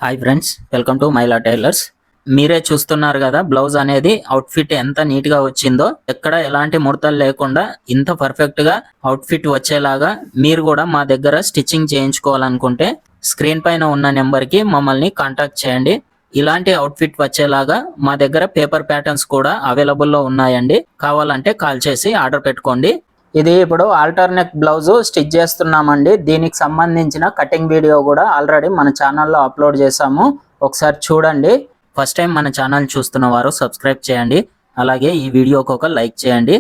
Hi friends, welcome to Maila tailors. మీరే చూస్తున్నారు కదా బ్లౌజ్ అనేది అవుట్ఫిట్ ఎంత నీట్ గా వచ్చిందో. ఎక్కడ ఎలాంటి ముడతలు లేకుండా ఇంత పర్ఫెక్ట్ గా అవుట్ఫిట్ వచ్చేలాగా మీరు కూడా మా దగ్గర స్టిచ్చింగ్ చేయించుకోవాలనుకుంటే స్క్రీన్ పైన ఉన్న నెంబర్ కి మమ్మల్ని కాంటాక్ట్ చేయండి. ఇలాంటి అవుట్ఫిట్ వచ్చేలాగా మా దగ్గర పేపర్ ప్యాటర్న్స్ కూడా అవైలబుల్ లో ఉన్నాయండి. కావాలంటే కాల్ చేసి ఆర్డర్ పెట్టుకోండి. ఇది ఇప్పుడు ఆల్టర్నేట్ బ్లౌజ్ స్టిచ్ చేస్తున్నామండి. దీనికి సంబంధించిన కటింగ్ వీడియో కూడా ఆల్రెడీ మన ఛానల్లో అప్లోడ్ చేసాము, ఒకసారి చూడండి. ఫస్ట్ టైం మన ఛానల్ చూస్తున్న వారు సబ్స్క్రైబ్ చేయండి, అలాగే ఈ వీడియోకి ఒక లైక్ చేయండి.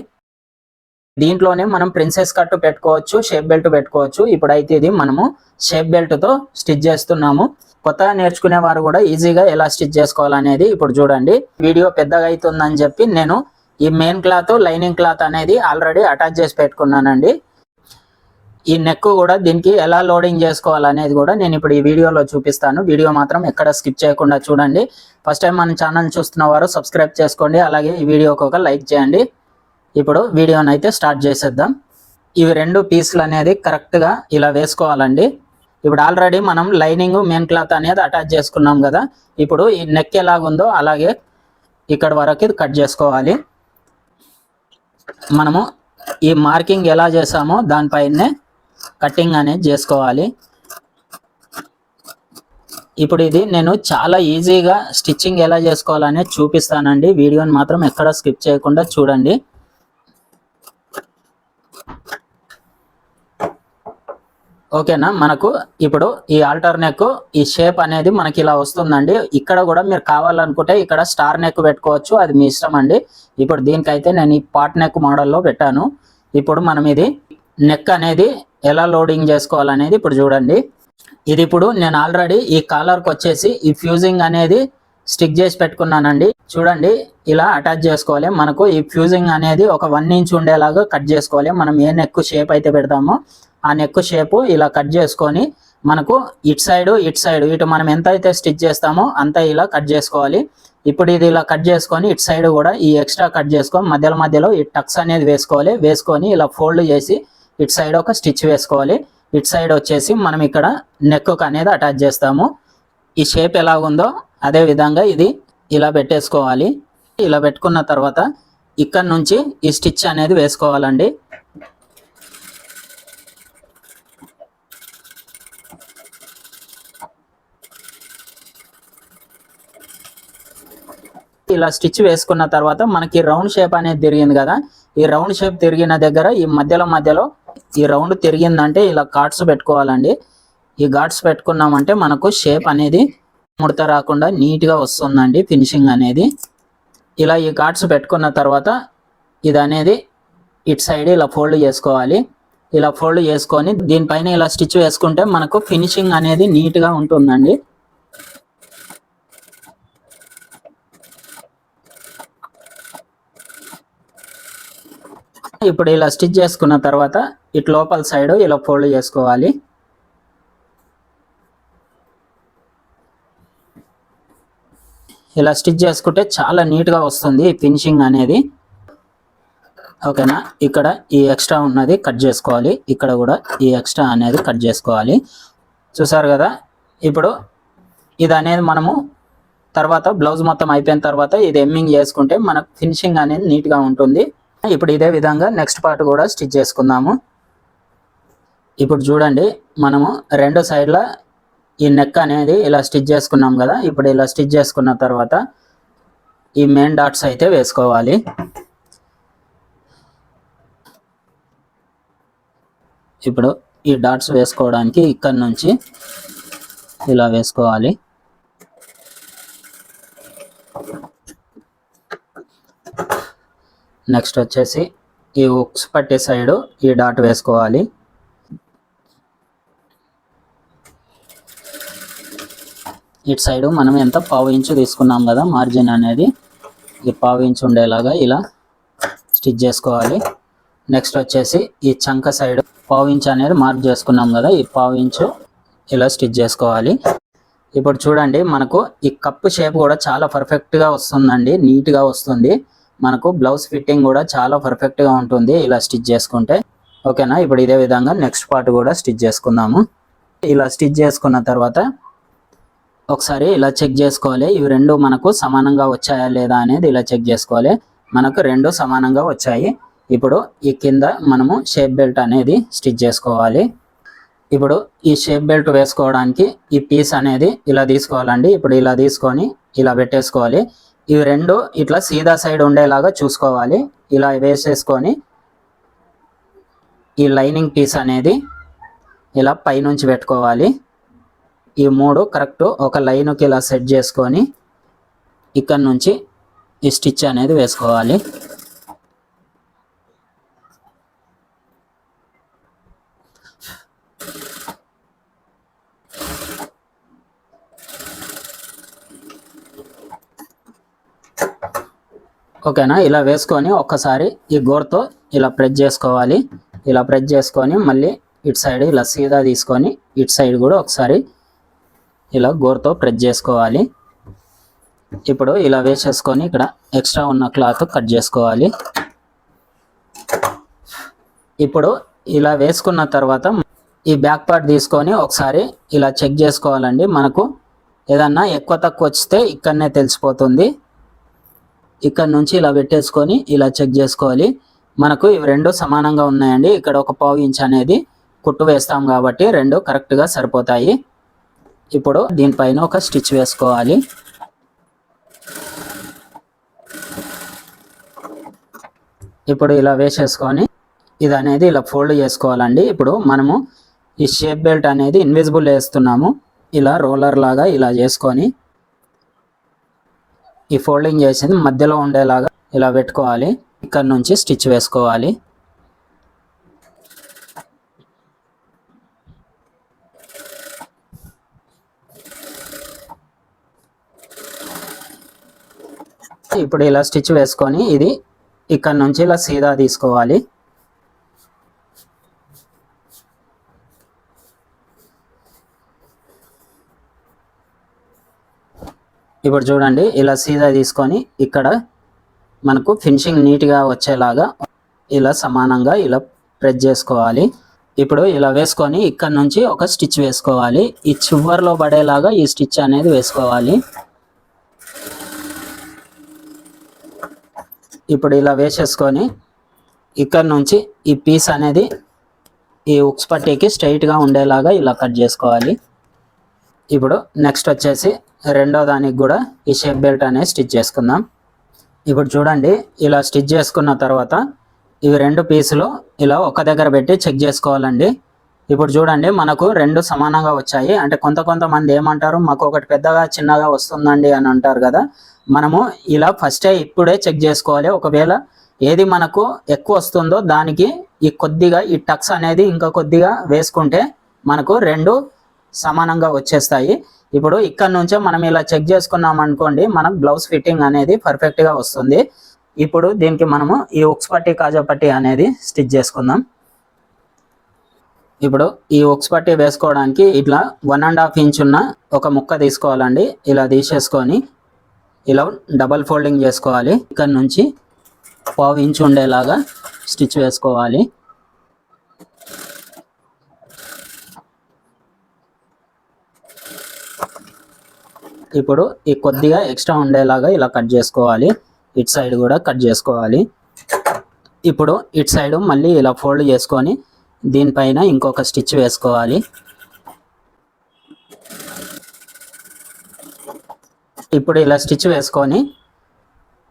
దీంట్లోనే మనం ప్రిన్సెస్ కట్ పెట్టుకోవచ్చు, షేప్ బెల్ట్ పెట్టుకోవచ్చు. ఇప్పుడైతే ఇది మనము షేప్ బెల్ట్ తో స్టిచ్ చేస్తున్నాము. కొత్తగా నేర్చుకునే వారు కూడా ఈజీగా ఎలా స్టిచ్ చేసుకోవాలనేది ఇప్పుడు చూడండి. వీడియో పెద్దగా అవుతుందని చెప్పి నేను ఈ మెయిన్ క్లాత్ లైనింగ్ క్లాత్ అనేది ఆల్రెడీ అటాచ్ చేసి పెట్టుకున్నానండి. ఈ నెక్ కూడా దీనికి ఎలా లోడింగ్ చేసుకోవాలనేది కూడా నేను ఇప్పుడు ఈ వీడియోలో చూపిస్తాను. వీడియో మాత్రం ఎక్కడ స్కిప్ చేయకుండా చూడండి. ఫస్ట్ టైం మన ఛానల్ చూస్తున్న వారు సబ్స్క్రైబ్ చేసుకోండి, అలాగే ఈ వీడియోకి ఒక లైక్ చేయండి. ఇప్పుడు వీడియోని అయితే స్టార్ట్ చేసేద్దాం. ఇవి రెండు పీసులు అనేది కరెక్ట్గా ఇలా వేసుకోవాలండి. ఇప్పుడు ఆల్రెడీ మనం లైనింగ్ మెయిన్ క్లాత్ అనేది అటాచ్ చేసుకున్నాం కదా. ఇప్పుడు ఈ నెక్ ఎలాగుందో అలాగే ఇక్కడ వరకు కట్ చేసుకోవాలి. మనము ఈ మార్కింగ్ ఎలా చేసామో దానిపైనే కటింగ్ అనేది చేసుకోవాలి. ఇప్పుడు ఇది నేను చాలా ఈజీగా స్టిచ్చింగ్ ఎలా చేసుకోవాలనేది చూపిస్తానండి. వీడియోని మాత్రం ఎక్కడ స్కిప్ చేయకుండా చూడండి. ఓకేనా, మనకు ఇప్పుడు ఈ ఆల్టర్ నెక్ ఈ షేప్ అనేది మనకి ఇలా వస్తుందండి. ఇక్కడ కూడా మీరు కావాలనుకుంటే ఇక్కడ స్టార్ నెక్ పెట్టుకోవచ్చు, అది మీ ఇష్టం అండి. ఇప్పుడు దీనికైతే నేను ఈ పాట్ నెక్ మోడల్లో పెట్టాను. ఇప్పుడు మనం ఇది నెక్ అనేది ఎలా లోడింగ్ చేసుకోవాలనేది ఇప్పుడు చూడండి. ఇది ఇప్పుడు నేను ఆల్రెడీ ఈ కాలర్కి వచ్చేసి ఈ ఫ్యూజింగ్ అనేది స్టిక్ చేసి పెట్టుకున్నానండి. చూడండి, ఇలా అటాచ్ చేసుకోవాలి. మనకు ఈ ఫ్యూజింగ్ అనేది ఒక 1 ఇంచ్ ఉండేలాగా కట్ చేసుకోవాలి. మనం ఏ నెక్ షేప్ అయితే పెడతామో ఆ నెక్ షేపు ఇలా కట్ చేసుకొని మనకు ఇటు సైడ్ ఇటు మనం ఎంత అయితే స్టిచ్ చేస్తామో అంత ఇలా కట్ చేసుకోవాలి. ఇప్పుడు ఇది ఇలా కట్ చేసుకొని ఇటు సైడ్ కూడా ఈ ఎక్స్ట్రా కట్ చేసుకొని మధ్యలో ఈ టక్స్ అనేది వేసుకోవాలి. వేసుకొని ఇలా ఫోల్డ్ చేసి ఇటు సైడ్ ఒక స్టిచ్ వేసుకోవాలి. ఇటు సైడ్ వచ్చేసి మనం ఇక్కడ నెక్ అనేది అటాచ్ చేస్తాము. ఈ షేప్ ఎలా ఉందో అదే విధంగా ఇది ఇలా పెట్టేసుకోవాలి. ఇలా పెట్టుకున్న తర్వాత ఇక్కడ నుంచి ఈ స్టిచ్ అనేది వేసుకోవాలండి. ఇలా స్టిచ్ వేసుకున్న తర్వాత మనకి రౌండ్ షేప్ అనేది తిరిగింది కదా. ఈ రౌండ్ షేప్ తిరిగిన దగ్గర ఈ మధ్యలో ఈ రౌండ్ తిరిగిందంటే ఇలా ఘాట్స్ పెట్టుకోవాలండి. ఈ ఘాట్స్ పెట్టుకున్నామంటే మనకు షేప్ అనేది ముడత రాకుండా నీట్గా వస్తుందండి ఫినిషింగ్ అనేది. ఇలా ఈ ఘాట్స్ పెట్టుకున్న తర్వాత ఇది అనేది ఇటు సైడ్ ఇలా ఫోల్డ్ చేసుకోవాలి. ఇలా ఫోల్డ్ చేసుకొని దీనిపైన ఇలా స్టిచ్ వేసుకుంటే మనకు ఫినిషింగ్ అనేది నీట్గా ఉంటుందండి. ఇప్పుడు ఇలా స్టిచ్ చేసుకున్న తర్వాత ఇటు లోపల సైడ్ ఇలా ఫోల్డ్ చేసుకోవాలి. ఇలా స్టిచ్ చేసుకుంటే చాలా నీట్గా వస్తుంది ఫినిషింగ్ అనేది. ఓకేనా, ఇక్కడ ఈ ఎక్స్ట్రా ఉన్నది కట్ చేసుకోవాలి. ఇక్కడ కూడా ఈ ఎక్స్ట్రా అనేది కట్ చేసుకోవాలి. చూసారు కదా. ఇప్పుడు ఇది అనేది మనము తర్వాత బ్లౌజ్ మొత్తం అయిపోయిన తర్వాత ఇది ఎమ్మింగ్ చేసుకుంటే మనకు ఫినిషింగ్ అనేది నీట్గా ఉంటుంది. ఇప్పుడు ఇదే విధంగా నెక్స్ట్ పార్ట్ కూడా స్టిచ్ చేసుకుందాము. ఇప్పుడు చూడండి, మనము రెండు సైడ్ల ఈ నెక్ అనేది ఇలా స్టిచ్ చేసుకున్నాం కదా. ఇప్పుడు ఇలా స్టిచ్ చేసుకున్న తర్వాత ఈ మెయిన్ డాట్స్ అయితే వేసుకోవాలి. ఇప్పుడు ఈ డాట్స్ వేసుకోవడానికి ఇక్కడ నుంచి ఇలా వేసుకోవాలి. నెక్స్ట్ వచ్చేసి ఈ ఉక్స్ పట్టే సైడు ఈ డాట్ వేసుకోవాలి. ఇటు సైడు మనం ఎంత 1/2 ఇంచు తీసుకున్నాం కదా మార్జిన్ అనేది, ఈ 1/2 ఇంచు ఉండేలాగా ఇలా స్టిచ్ చేసుకోవాలి. నెక్స్ట్ వచ్చేసి ఈ చంక సైడ్ 1/2 ఇంచు అనేది మార్క్ చేసుకున్నాం కదా, ఈ 1/2 ఇంచు ఇలా స్టిచ్ చేసుకోవాలి. ఇప్పుడు చూడండి, మనకు ఈ కప్పు షేప్ కూడా చాలా పర్ఫెక్ట్గా వస్తుందండి, నీట్గా వస్తుంది. మనకు బ్లౌజ్ ఫిట్టింగ్ కూడా చాలా పర్ఫెక్ట్గా ఉంటుంది ఇలా స్టిచ్ చేసుకుంటే. ఓకేనా, ఇప్పుడు ఇదే విధంగా నెక్స్ట్ పార్ట్ కూడా స్టిచ్ చేసుకుందాము. ఇలా స్టిచ్ చేసుకున్న తర్వాత ఒకసారి ఇలా చెక్ చేసుకోవాలి. ఇవి రెండు మనకు సమానంగా వచ్చాయా లేదా అనేది ఇలా చెక్ చేసుకోవాలి. మనకు రెండు సమానంగా వచ్చాయి. ఇప్పుడు ఈ కింద మనము షేప్ బెల్ట్ అనేది స్టిచ్ చేసుకోవాలి. ఇప్పుడు ఈ షేప్ బెల్ట్ వేసుకోవడానికి ఈ పీస్ అనేది ఇలా తీసుకోవాలండి. ఇప్పుడు ఇలా తీసుకొని ఇలా పెట్టేసుకోవాలి. ఇవి రెండు ఇట్లా సీదా సైడ్ ఉండేలాగా చూసుకోవాలి. ఇలా వేసేసుకొని ఈ లైనింగ్ పీస్ అనేది ఇలా పైనుంచి పెట్టుకోవాలి. ఈ మూడు కరెక్ట్ ఒక లైన్కి ఇలా సెట్ చేసుకొని ఇక్కడ నుంచి ఈ స్టిచ్ అనేది వేసుకోవాలి. ఓకేనా, ఇలా వేసుకొని ఒక్కసారి ఈ గోర్తో ఇలా ప్రెస్ చేసుకోవాలి. ఇలా ప్రెస్ చేసుకొని మళ్ళీ ఇటు సైడ్ ఇలా సీదా తీసుకొని ఇటు సైడ్ కూడా ఒకసారి ఇలా గోర్తో ప్రెస్ చేసుకోవాలి. ఇప్పుడు ఇలా వేసేసుకొని ఇక్కడ ఎక్స్ట్రా ఉన్న క్లాత్ కట్ చేసుకోవాలి. ఇప్పుడు ఇలా వేసుకున్న తర్వాత ఈ బ్యాక్ పార్ట్ తీసుకొని ఒకసారి ఇలా చెక్ చేసుకోవాలండి. మనకు ఏదన్నా ఎక్కువ తక్కువ వస్తే ఇక్కడనే తెలిసిపోతుంది. ఇక్కడ నుంచి ఇలా పెట్టేసుకొని ఇలా చెక్ చేసుకోవాలి. మనకు ఇవి రెండు సమానంగా ఉన్నాయండి. ఇక్కడ ఒక పావు ఇంచ్ అనేది కుట్టు వేస్తాం కాబట్టి రెండు కరెక్ట్గా సరిపోతాయి. ఇప్పుడు దీనిపైన ఒక స్టిచ్ వేసుకోవాలి. ఇప్పుడు ఇలా వేసేసుకొని ఇది అనేది ఇలా ఫోల్డ్ చేసుకోవాలండి. ఇప్పుడు మనము ఈ షేప్ బెల్ట్ అనేది ఇన్విజిబుల్ వేస్తున్నాము. ఇలా రోలర్ లాగా ఇలా చేసుకొని ఈ ఫోల్డింగ్ చేసింది మధ్యలో ఉండేలాగా ఇలా పెట్టుకోవాలి. ఇక్కడ నుంచి స్టిచ్ వేసుకోవాలి. ఇప్పుడు ఇలా స్టిచ్ వేసుకొని ఇది ఇక్కడ నుంచి ఇలా సీదా తీసుకోవాలి. ఇప్పుడు చూడండి ఇలా సీదా తీసుకొని ఇక్కడ మనకు ఫినిషింగ్ నీట్గా వచ్చేలాగా ఇలా సమానంగా ఇలా ప్రెస్ చేసుకోవాలి. ఇప్పుడు ఇలా వేసుకొని ఇక్కడ నుంచి ఒక స్టిచ్ వేసుకోవాలి. ఈ చివర్లో పడేలాగా ఈ స్టిచ్ అనేది వేసుకోవాలి. ఇప్పుడు ఇలా వేసేసుకొని ఇక్కడ నుంచి ఈ పీస్ అనేది ఈ ఉక్స్ పట్టీకి స్ట్రైట్గా ఉండేలాగా ఇలా కట్ చేసుకోవాలి. ఇప్పుడు నెక్స్ట్ వచ్చేసి రెండో దానికి కూడా ఈ షేప్ బెల్ట్ అనేది స్టిచ్ చేసుకుందాం. ఇప్పుడు చూడండి ఇలా స్టిచ్ చేసుకున్న తర్వాత ఇవి రెండు పీసులు ఇలా ఒక దగ్గర పెట్టి చెక్ చేసుకోవాలండి. ఇప్పుడు చూడండి మనకు రెండు సమానంగా వచ్చాయి. అంటే కొంతమంది ఏమంటారు, మాకు ఒకటి పెద్దగా చిన్నగా వస్తుందండి అని అంటారు కదా. మనము ఇలా ఫస్టే ఇప్పుడే చెక్ చేసుకోవాలి. ఒకవేళ ఏది మనకు ఎక్కువ వస్తుందో దానికి ఈ కొద్దిగా ఈ టక్స్ అనేది ఇంకా కొద్దిగా వేసుకుంటే మనకు రెండు సమానంగా వచ్చేస్తాయి. ఇప్పుడు ఇక్కడ నుంచే మనం ఇలా చెక్ చేసుకున్నాం అనుకోండి, మనకు బ్లౌజ్ ఫిట్టింగ్ అనేది పర్ఫెక్ట్గా వస్తుంది. ఇప్పుడు దీనికి మనము ఈ ఉక్స్ పట్టీ కాజా పట్టీ అనేది స్టిచ్ చేసుకుందాం. ఇప్పుడు ఈ ఉక్స్ పట్టీ వేసుకోవడానికి ఇట్లా 1.5 ఇంచ్ ఉన్న ఒక ముక్క తీసుకోవాలండి. ఇలా తీసేసుకొని ఇలా డబల్ ఫోల్డింగ్ చేసుకోవాలి. ఇక్కడ నుంచి 1/2 ఇంచ్ ఉండేలాగా స్టిచ్ వేసుకోవాలి. ఇప్పుడు ఈ కొద్దిగా ఎక్స్ట్రా ఉండేలాగా ఇలా కట్ చేసుకోవాలి. ఇటు సైడ్ కూడా కట్ చేసుకోవాలి. ఇప్పుడు ఇటు సైడ్ మళ్ళీ ఇలా ఫోల్డ్ చేసుకొని దీనిపైన ఇంకొక స్టిచ్ వేసుకోవాలి. ఇప్పుడు ఇలా స్టిచ్ వేసుకొని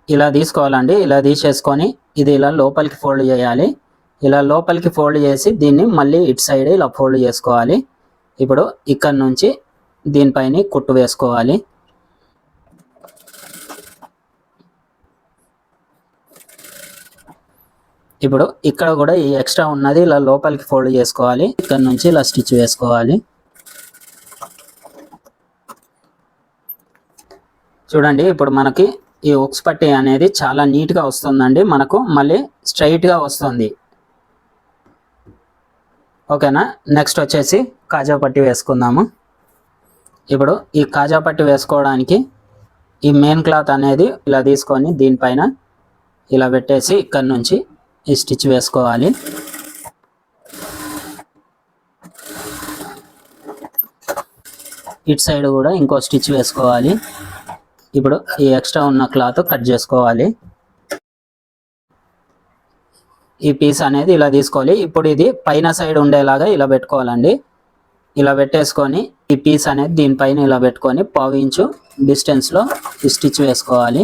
ఇలా తీసుకోవాలండి. ఇలా తీసేసుకొని ఇది ఇలా లోపలికి ఫోల్డ్ చేయాలి. ఇలా లోపలికి ఫోల్డ్ చేసి దీన్ని మళ్ళీ ఇటు సైడ్ ఇలా ఫోల్డ్ చేసుకోవాలి. ఇప్పుడు ఇక్కడ నుంచి దీనిపైన కుట్టు వేసుకోవాలి. ఇప్పుడు ఇక్కడ కూడా ఈ ఎక్స్ట్రా ఉన్నది ఇలా లోపలికి ఫోల్డ్ చేసుకోవాలి. ఇక్కడ నుంచి ఇలా స్టిచ్ వేసుకోవాలి. చూడండి ఇప్పుడు మనకి ఈ ఉక్స్ పట్టీ అనేది చాలా నీట్గా వస్తుందండి. మనకు మళ్ళీ స్ట్రైట్గా వస్తుంది. ఓకేనా, నెక్స్ట్ వచ్చేసి కాజా పట్టీ వేసుకుందాము. ఇప్పుడు ఈ కాజా పట్టీ వేసుకోవడానికి ఈ మెయిన్ క్లాత్ అనేది ఇలా తీసుకొని దీనిపైన ఇలా పెట్టేసి ఇక్కడ నుంచి ఈ స్టిచ్ వేసుకోవాలి. ఇటు సైడ్ కూడా ఇంకో స్టిచ్ వేసుకోవాలి. ఇప్పుడు ఈ ఎక్స్ట్రా ఉన్న క్లాత్ కట్ చేసుకోవాలి. ఈ పీస్ అనేది ఇలా తీసుకోవాలి. ఇప్పుడు ఇది పైన సైడ్ ఉండేలాగా ఇలా పెట్టుకోవాలండి. ఇలా పెట్టేసుకొని ఈ పీస్ అనేది దీనిపైన ఇలా పెట్టుకొని 1/2 ఇంచు డిస్టెన్స్లో ఈ స్టిచ్ వేసుకోవాలి.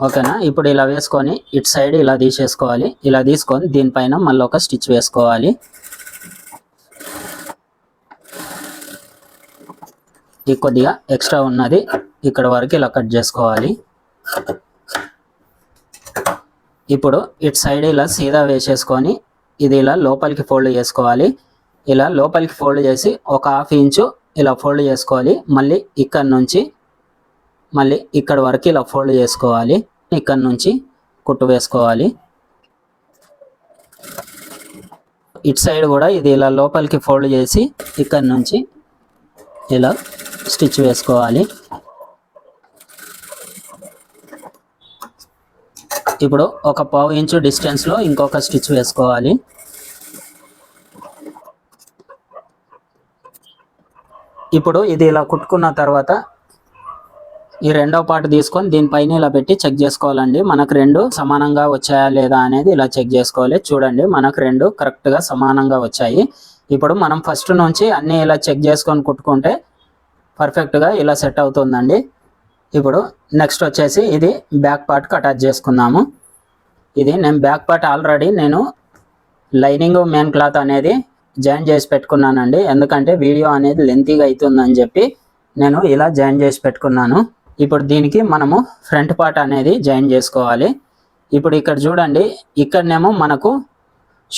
ఓకేనా. ఇప్పుడు ఇలా వేసుకొని ఇటు సైడ్ ఇలా తీసేసుకోవాలి. ఇలా తీసుకొని దీనిపైన మళ్ళీ ఒక స్టిచ్ వేసుకోవాలి. ఈ కొద్దిగా ఎక్స్ట్రా ఉన్నది ఇక్కడ వరకు ఇలా కట్ చేసుకోవాలి. ఇప్పుడు ఇటు సైడ్ ఇలా సీదా వేసేసుకొని ఇది ఇలా లోపలికి ఫోల్డ్ చేసుకోవాలి. ఇలా లోపలికి ఫోల్డ్ చేసి ఒక 1/2 ఇంచు ఇలా ఫోల్డ్ చేసుకోవాలి. మళ్ళీ ఇక్కడ నుంచి మళ్ళీ ఇక్కడ వరకు ఇలా ఫోల్డ్ చేసుకోవాలి. ఇక్కడ నుంచి కుట్టు వేసుకోవాలి. ఇటు సైడ్ కూడా ఇది ఇలా లోపలికి ఫోల్డ్ చేసి ఇక్కడ నుంచి ఇలా స్టిచ్ వేసుకోవాలి. ఇప్పుడు ఒక 1/2 ఇంచు డిస్టెన్స్లో ఇంకొక స్టిచ్ వేసుకోవాలి. ఇప్పుడు ఇది ఇలా కుట్టుకున్న తర్వాత ఈ రెండో పార్ట్ తీసుకొని దీనిపైన ఇలా పెట్టి చెక్ చేసుకోవాలండి. మనకు రెండు సమానంగా వచ్చాయా లేదా అనేది ఇలా చెక్ చేసుకోవాలి. చూడండి, మనకు రెండు కరెక్ట్గా సమానంగా వచ్చాయి. ఇప్పుడు మనం ఫస్ట్ నుంచి అన్నీ ఇలా చెక్ చేసుకొని కుట్టుకుంటే పర్ఫెక్ట్గా ఇలా సెట్ అవుతుందండి. ఇప్పుడు నెక్స్ట్ వచ్చేసి ఇది బ్యాక్ పార్ట్కి అటాచ్ చేసుకుందాము. ఇది నేను బ్యాక్ పార్ట్ ఆల్రెడీ నేను లైనింగ్ మెయిన్ క్లాత్ అనేది జాయిన్ చేసి పెట్టుకున్నానండి. ఎందుకంటే వీడియో అనేది లెంతీగా అవుతుందని చెప్పి నేను ఇలా జాయిన్ చేసి పెట్టుకున్నాను. ఇప్పుడు దీనికి మనము ఫ్రంట్ పార్ట్ అనేది జాయిన్ చేసుకోవాలి. ఇప్పుడు ఇక్కడ చూడండి, ఇక్కడనేమో మనకు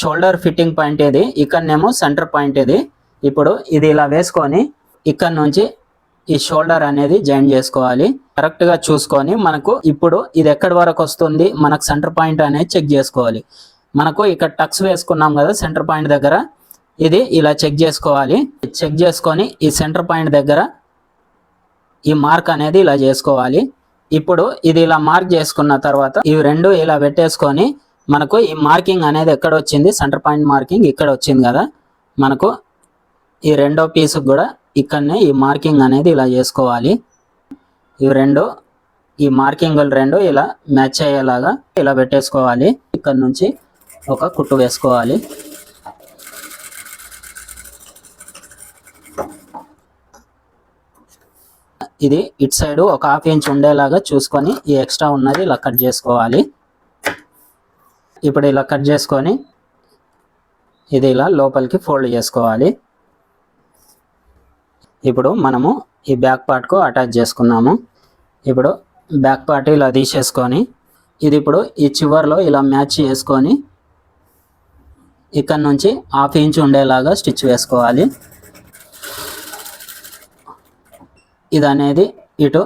షోల్డర్ ఫిట్టింగ్ పాయింట్ ఇది, ఇక్కడనేమో సెంటర్ పాయింట్ ఇది. ఇప్పుడు ఇది ఇలా వేసుకొని ఇక్కడ నుంచి ఈ షోల్డర్ అనేది జాయిన్ చేసుకోవాలి. కరెక్ట్గా చూసుకొని మనకు ఇప్పుడు ఇది ఎక్కడి వరకు వస్తుంది మనకు సెంటర్ పాయింట్ అనేది చెక్ చేసుకోవాలి. మనకు ఇక్కడ టక్స్ వేసుకున్నాం కదా సెంటర్ పాయింట్ దగ్గర, ఇది ఇలా చెక్ చేసుకోవాలి. చెక్ చేసుకొని ఈ సెంటర్ పాయింట్ దగ్గర ఈ మార్క్ అనేది ఇలా చేసుకోవాలి. ఇప్పుడు ఇది ఇలా మార్క్ చేసుకున్న తర్వాత ఇవి రెండు ఇలా పెట్టేసుకొని మనకు ఈ మార్కింగ్ అనేది ఎక్కడ వచ్చింది, సెంటర్ పాయింట్ మార్కింగ్ ఇక్కడ వచ్చింది కదా, మనకు ఈ రెండో పీస్కి కూడా ఇక్కడనే ఈ మార్కింగ్ అనేది ఇలా చేసుకోవాలి. ఈ మార్కింగ్లు రెండు ఇలా మ్యాచ్ అయ్యేలాగా ఇలా పెట్టేసుకోవాలి. ఇక్కడ నుంచి ఒక కుట్టు వేసుకోవాలి. ఇది ఇటు సైడ్ ఒక 1/2 ఇంచ్ ఉండేలాగా చూసుకొని ఈ ఎక్స్ట్రా ఉన్నది ఇలా కట్ చేసుకోవాలి. ఇప్పుడు ఇలా కట్ చేసుకొని ఇది ఇలా లోపలికి ఫోల్డ్ చేసుకోవాలి. ఇప్పుడు మనము ఈ బ్యాక్ పార్ట్కు అటాచ్ చేసుకున్నాము. ఇప్పుడు బ్యాక్ పార్ట్ ఇలా తీసేసుకొని ఇది ఇప్పుడు ఈ చివర్లో ఇలా మ్యాచ్ చేసుకొని ఇక్కడ నుంచి 1/2 ఇంచ్ ఉండేలాగా స్టిచ్ వేసుకోవాలి. ఇది అనేది ఇటు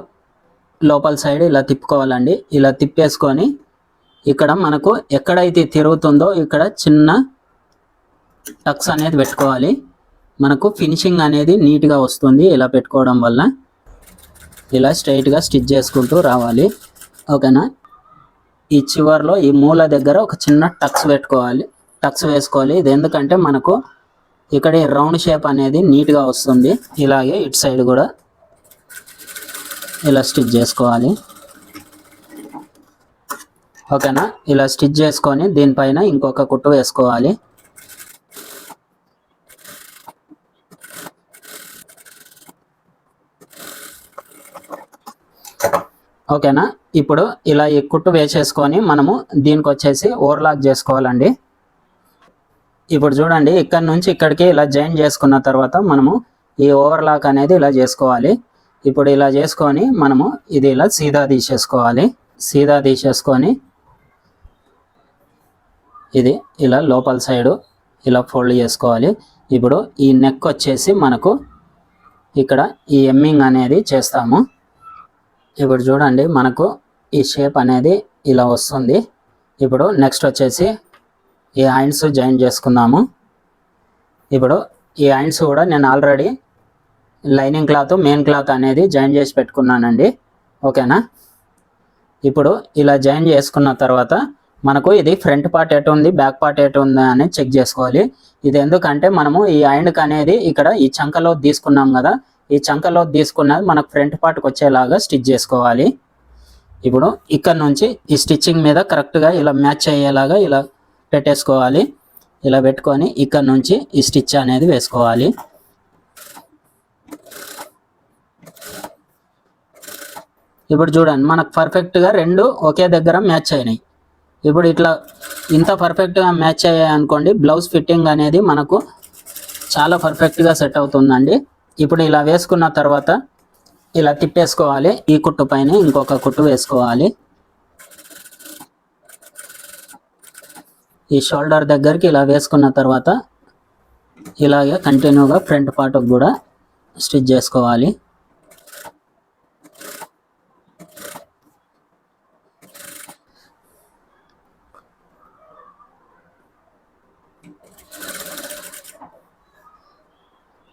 లోపల సైడ్ ఇలా తిప్పుకోవాలండి. ఇలా తిప్పేసుకొని ఇక్కడ మనకు ఎక్కడైతే తిరుగుతుందో ఇక్కడ చిన్న టక్స్ అనేది పెట్టుకోవాలి. మనకు ఫినిషింగ్ అనేది నీట్గా వస్తుంది ఇలా పెట్టుకోవడం వల్ల. ఇలా స్ట్రైట్గా స్టిచ్ చేసుకుంటూ రావాలి. ఓకేనా. ఈ చివర్లో ఈ మూల దగ్గర ఒక చిన్న టక్స్ పెట్టుకోవాలి, టక్స్ వేసుకోవాలి. ఇది ఎందుకంటే మనకు ఇక్కడ రౌండ్ షేప్ అనేది నీట్గా వస్తుంది. ఇలాగే ఇటు సైడ్ కూడా ఇలా స్టిచ్ చేసుకోవాలి. ఓకేనా. ఇలా స్టిచ్ చేసుకొని దీనిపైన ఇంకొక కుట్టు వేసుకోవాలి. ఓకేనా. ఇప్పుడు ఇలా ఈ కుట్టు వేసేసుకొని మనము దీనికి వచ్చేసి ఓవర్లాక్ చేసుకోవాలండి. ఇప్పుడు చూడండి, ఇక్కడ నుంచి ఇక్కడికి ఇలా జాయిన్ చేసుకున్న తర్వాత మనము ఈ ఓవర్లాక్ అనేది ఇలా చేసుకోవాలి. ఇప్పుడు ఇలా చేసుకొని మనము ఇది ఇలా సీదా తీసేసుకోవాలి. సీదా తీసేసుకొని ఇది ఇలా లోపల సైడు ఇలా ఫోల్డ్ చేసుకోవాలి. ఇప్పుడు ఈ నెక్ వచ్చేసి మనకు ఇక్కడ ఈ ఎమ్మింగ్ అనేది చేస్తాము. ఇప్పుడు చూడండి, మనకు ఈ షేప్ అనేది ఇలా వస్తుంది. ఇప్పుడు నెక్స్ట్ వచ్చేసి ఈ హ్యాండ్స్ జాయిన్ చేసుకుందాము. ఇప్పుడు ఈ హ్యాండ్స్ కూడా నేను already lining cloth main cloth అనేది జాయిన్ చేసి పెట్టుకున్నానండి. ఓకేనా. ఇప్పుడు ఇలా జాయిన్ చేసుకున్న తర్వాత మనకు ఇది ఫ్రంట్ పార్ట్ ఎటు ఉంది, బ్యాక్ పార్ట్ ఎటు ఉంది అని చెక్ చేసుకోవాలి. ఇది ఎందుకంటే మనము ఈ హ్యాండ్కి అనేది ఇక్కడ ఈ చంకలో తీసుకున్నాం కదా, ఈ చంకలో తీసుకున్నది మనకు ఫ్రంట్ పార్ట్కి వచ్చేలాగా స్టిచ్ చేసుకోవాలి. ఇప్పుడు ఇక్కడ నుంచి ఈ స్టిచ్చింగ్ మీద కరెక్ట్గా ఇలా మ్యాచ్ అయ్యేలాగా ఇలా పెట్టేసుకోవాలి. ఇలా పెట్టుకొని ఇక్కడ నుంచి ఈ స్టిచ్ అనేది వేసుకోవాలి. ఇప్పుడు చూడండి మనకు పర్ఫెక్ట్గా రెండు ఒకే దగ్గర మ్యాచ్ అయినాయి. ఇప్పుడు ఇట్లా ఇంత పర్ఫెక్ట్గా మ్యాచ్ అయ్యాయి అనుకోండి, బ్లౌజ్ ఫిట్టింగ్ అనేది మనకు చాలా పర్ఫెక్ట్గా సెట్ అవుతుందండి. ఇప్పుడు ఇలా వేసుకున్న తర్వాత ఇలా తిప్పేసుకోవాలి. ఈ కుట్టు పైన ఇంకొక కుట్టు వేసుకోవాలి. ఈ షోల్డర్ దగ్గరికి ఇలా వేసుకున్న తర్వాత ఇలాగే కంటిన్యూగా ఫ్రంట్ పార్ట్ కూడా స్టిచ్ చేసుకోవాలి.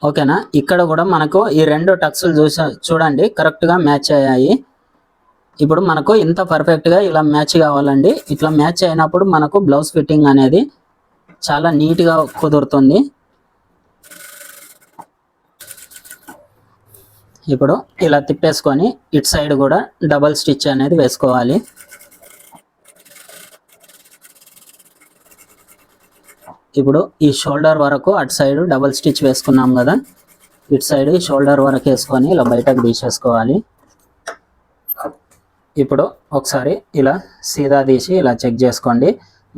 ఓకేనా, ఇక్కడ కూడా మనకు ఈ రెండు టక్స్లు చూడండి కరెక్ట్గా మ్యాచ్ అయ్యాయి. ఇప్పుడు మనకు ఇంత పర్ఫెక్ట్గా ఇలా మ్యాచ్ కావాలండి. ఇట్లా మ్యాచ్ అయినప్పుడు మనకు బ్లౌజ్ ఫిట్టింగ్ అనేది చాలా నీట్గా కుదురుతుంది. ఇప్పుడు ఇలా తిప్పేసుకొని ఇటు సైడ్ కూడా డబల్ స్టిచ్ అనేది వేసుకోవాలి. ఇప్పుడు ఈ షోల్డర్ వరకు అటు సైడ్ డబల్ స్టిచ్ వేసుకున్నాం కదా, ఇటు సైడ్ ఈ షోల్డర్ వరకు వేసుకొని ఇలా బయటకు తీసేసుకోవాలి. ఇప్పుడు ఒకసారి ఇలా సీదా తీసి ఇలా చెక్ చేసుకోండి.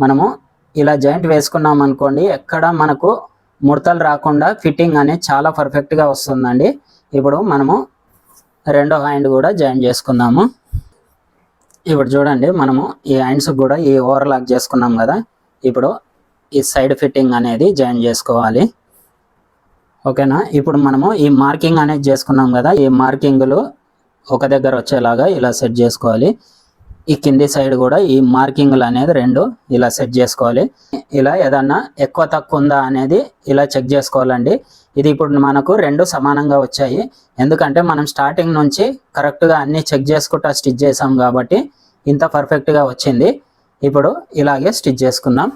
మనము ఇలా జాయింట్ వేసుకున్నాం అనుకోండి, ఎక్కడ మనకు ముడతలు రాకుండా ఫిట్టింగ్ అనేది చాలా పర్ఫెక్ట్గా వస్తుందండి. ఇప్పుడు మనము రెండో హ్యాండ్ కూడా జాయింట్ చేసుకుందాము. ఇప్పుడు చూడండి మనము ఈ హ్యాండ్స్ కూడా ఈ ఓవర్లాక్ చేసుకున్నాం కదా, ఇప్పుడు ఈ సైడ్ ఫిట్టింగ్ అనేది జాయిన్ చేసుకోవాలి. ఓకేనా, ఇప్పుడు మనము ఈ మార్కింగ్ అనేది చేసుకున్నాం కదా, ఈ మార్కింగ్లు ఒక దగ్గర వచ్చేలాగా ఇలా సెట్ చేసుకోవాలి. ఈ కింది సైడ్ కూడా ఈ మార్కింగ్లు అనేది రెండు ఇలా సెట్ చేసుకోవాలి. ఇలా ఏదన్నా ఎక్కువ తక్కువ ఉందా అనేది ఇలా చెక్ చేసుకోవాలండి. ఇది ఇప్పుడు మనకు రెండు సమానంగా వచ్చాయి, ఎందుకంటే మనం స్టార్టింగ్ నుంచి కరెక్ట్గా అన్నీ చెక్ చేసుకుంటా స్టిచ్ చేసాం కాబట్టి ఇంత పర్ఫెక్ట్గా వచ్చింది. ఇప్పుడు ఇలాగే స్టిచ్ చేసుకుందాం.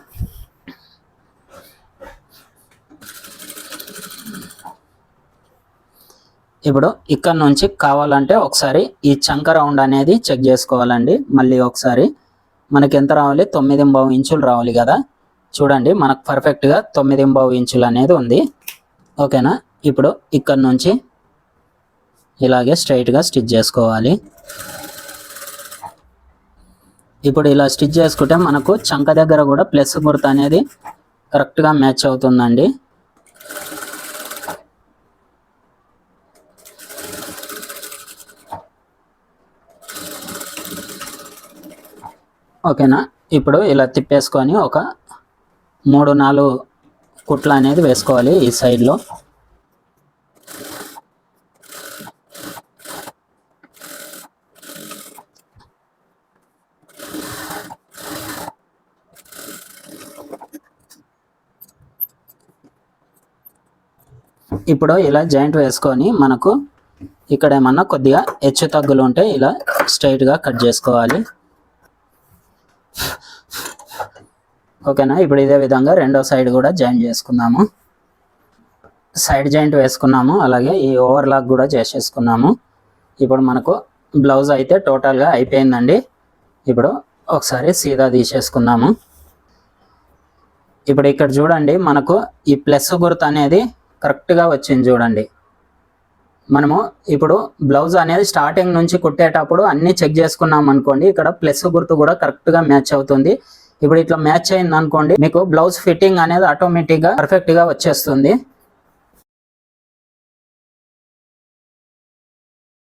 ఇప్పుడు ఇక్కడ నుంచి కావాలంటే ఒకసారి ఈ చంక రౌండ్ అనేది చెక్ చేసుకోవాలండి. మళ్ళీ ఒకసారి మనకి ఎంత రావాలి, 9.5 ఇంచులు రావాలి కదా. చూడండి మనకు పర్ఫెక్ట్గా 9.5 ఇంచులు అనేది ఉంది. ఓకేనా, ఇప్పుడు ఇక్కడ నుంచి ఇలాగే స్ట్రైట్గా స్టిచ్ చేసుకోవాలి. ఇప్పుడు ఇలా స్టిచ్ చేసుకుంటే మనకు చంక దగ్గర కూడా ప్లస్ గుర్తు అనేది కరెక్ట్గా మ్యాచ్ అవుతుందండి. ఓకేనా, ఇప్పుడు ఇలా తిప్పేసుకొని ఒక 3-4 కుట్లు అనేది వేసుకోవాలి ఈ సైడ్లో. ఇప్పుడు ఇలా జాయింట్ వేసుకొని మనకు ఇక్కడ ఏమన్నా కొద్దిగా హెచ్చు తగ్గులు ఉంటే ఇలా స్ట్రైట్గా కట్ చేసుకోవాలి. ఓకేనా, ఇప్పుడు ఇదే విధంగా రెండో సైడ్ కూడా జాయింట్ చేసుకుందాము. సైడ్ జాయింట్ వేసుకున్నాము, అలాగే ఈ ఓవర్లాక్ కూడా చేసేసుకున్నాము. ఇప్పుడు మనకు బ్లౌజ్ అయితే టోటల్గా అయిపోయిందండి. ఇప్పుడు ఒకసారి సీదా తీసేసుకుందాము. ఇప్పుడు ఇక్కడ చూడండి మనకు ఈ ప్లస్ గుర్తు అనేది కరెక్ట్గా వచ్చింది చూడండి. మనము ఇప్పుడు బ్లౌజ్ అనేది స్టార్టింగ్ నుంచి కుట్టేటప్పుడు అన్నీ చెక్ చేసుకున్నాం అనుకోండి, ఇక్కడ ప్లస్ గుర్తు కూడా కరెక్ట్గా మ్యాచ్ అవుతుంది. ఇప్పుడు ఇట్లా మ్యాచ్ అయింది అనుకోండి, మీకు బ్లౌజ్ ఫిట్టింగ్ అనేది ఆటోమేటిక్గా పర్ఫెక్ట్గా వచ్చేస్తుంది.